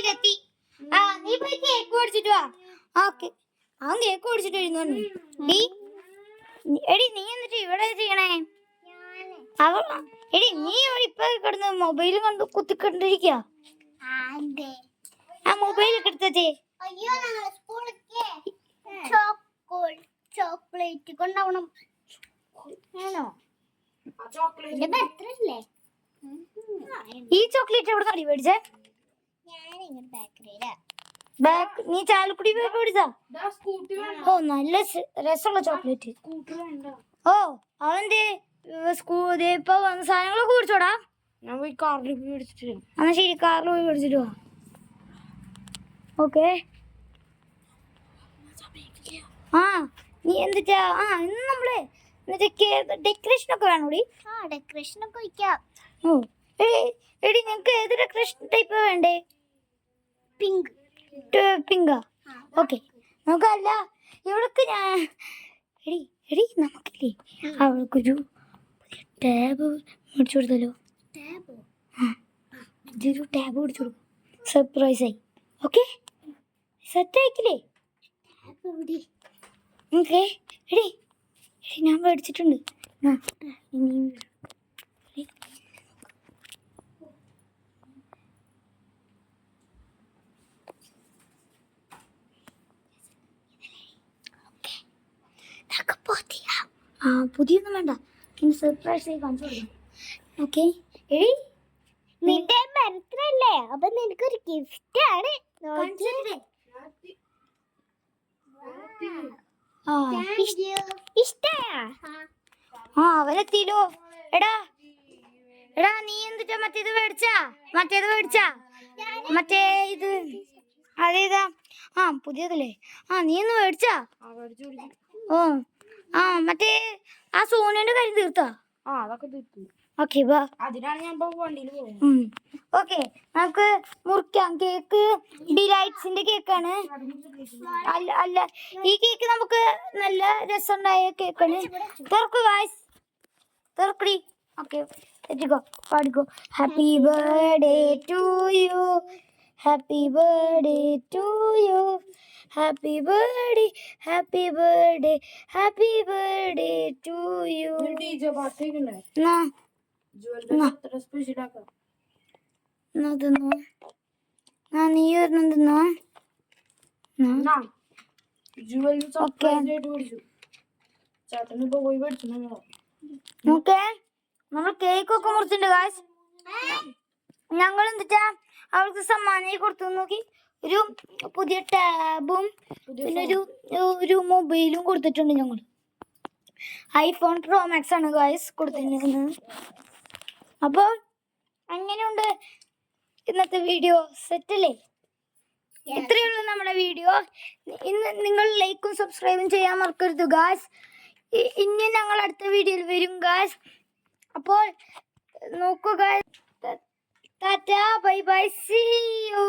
വീട്ടിലെത്തി. ആ നീ പോയി കേക്ക് മേടിച്ചിട്ട് വാ. ഓക്കെ അവൻ കേക്ക് മേടിച്ചിട്ട് വരുന്നു. എടി നീ എന്നിട്ട് ഇവിടെ ചെയ്യണേ? എടി നീ ഇപ്പൊ കിടന്ന് മൊബൈലും കണ്ട് കുത്തിക്കൊണ്ടിരിക്കുക. ആ മൊബൈലൊക്കെ എടുത്തേ. അയ്യോ ഞങ്ങളെ സ്കൂളിലേക്ക് ചോക്ലേറ്റ് കൊണ്ടുപോകണം. ഈ ചോക്ലേറ്റ് എവിടെ നടി മേടിച്ചേ? നീ ചാലക്കുടി പോയി മേടിച്ചാ? ഓ നല്ല രസമുള്ള ചോക്ലേറ്റ്. ഓ അവന്റെ ഇപ്പൊ വന്ന സാധനങ്ങളൊക്കെ മേടിച്ചോടാ. ഞാൻ പോയി കാറിൽ പോയി മേടിച്ചിട്ട്. എന്നാ ശരി, കാറിൽ പോയി മേടിച്ചിട്ട് പോവാ. ഓക്കെ. ആ നീ എന്നിട്ടാ ഇന്ന് നമ്മള് ഡെക്കറേഷൻ ഒക്കെ വേണോടി? ഡെക്കറേഷൻ ഒക്കെ വയ്ക്കാം. ഓ എടി നിനക്ക് ഏത് ഡെക്കറേഷൻ ടൈപ്പ് വേണ്ടേ? പിങ്ക്. പിങ്കാ? ഓക്കെ. നമുക്കല്ല ഇവൾക്ക് ഞാൻ എടി നമുക്കില്ലേ അവൾക്കൊരു ടാബ് മേടിച്ചു കൊടുത്തല്ലോ. ഇതൊരു ടാബ് മേടിച്ചു കൊടുക്കും, സർപ്രൈസ് ആയി. ഓക്കെ സെറ്റ് ആയിക്കില്ലേ? ഓക്കെ. എടി ഞാൻ മേടിച്ചിട്ടുണ്ട്. പുതിയൊന്നും വേണ്ട, ഇനി സർപ്രൈസ് ആയി കാണിച്ചു കൊടുക്കാം. ഓക്കെ. എടി നിന്റെ ബർത്ത്ഡേ അല്ലേ, അപ്പൊ നിനക്കൊരു ഗിഫ്റ്റ് ആണ്. ഇഷ്ടയാ? അവരെത്തിയില്ലോ. എടാ നീ എന്തിട്ടാ മറ്റേത് മേടിച്ചാ? മറ്റേ ഇത് അതേതാ? പുതിയതല്ലേ? നീ ഒന്ന് മേടിച്ചാ? ഓ മറ്റേ ആ സോനുവിന്റെ കാര്യം തീർത്താ? അതൊക്കെ തീർത്തു. ഓക്കെ വാ. അതിനാണ് ഞാൻ വണ്ടിയിൽ പോകുന്നത്. ഓക്കെ നമുക്ക് മുറിക്കാം. കേക്ക് ഡിലൈറ്റ്സിന്റെ കേക്കാണ്. അല്ല ഈ കേക്ക് നമുക്ക് നല്ല രസമുണ്ടായ കേക്കാണ്. തുറക്കു ഗായ്സ്, തുറക്കടി. ഓക്കെ പാടിക്കോ. Happy birthday to you, happy birthday to you, happy birthday, happy birthday, happy birthday to you. നീ വരുന്നോ? നമ്മൾ കേക്കൊക്കെ മുറിച്ചിട്ടുണ്ട് ഗായ്സ്. ഞങ്ങൾ എന്നിട്ടാ അവൾക്ക് സമ്മാനം കൊടുത്തു. നോക്കി ഒരു പുതിയ ടാബും പിന്നെ ഒരു മൊബൈലും കൊടുത്തിട്ടുണ്ട്. ഞങ്ങൾ ഐഫോൺ പ്രോ മാക്സ് ആണ് ഗായ്സ് കൊടുത്തിരുന്നത്. അപ്പോൾ അങ്ങനെയുണ്ട് ഇന്നത്തെ വീഡിയോ. സെറ്റല്ലേ? ഇത്രയുള്ളൂ നമ്മുടെ വീഡിയോ. ഇന്ന് നിങ്ങൾ ലൈക്കും സബ്സ്ക്രൈബും ചെയ്യാൻ മറക്കരുത് ഗായ്സ്. ഇനി ഞങ്ങൾ അടുത്ത വീഡിയോയിൽ വരും ഗായ്സ്. അപ്പോൾ നോക്കൂ guys. Tata bye bye, see U.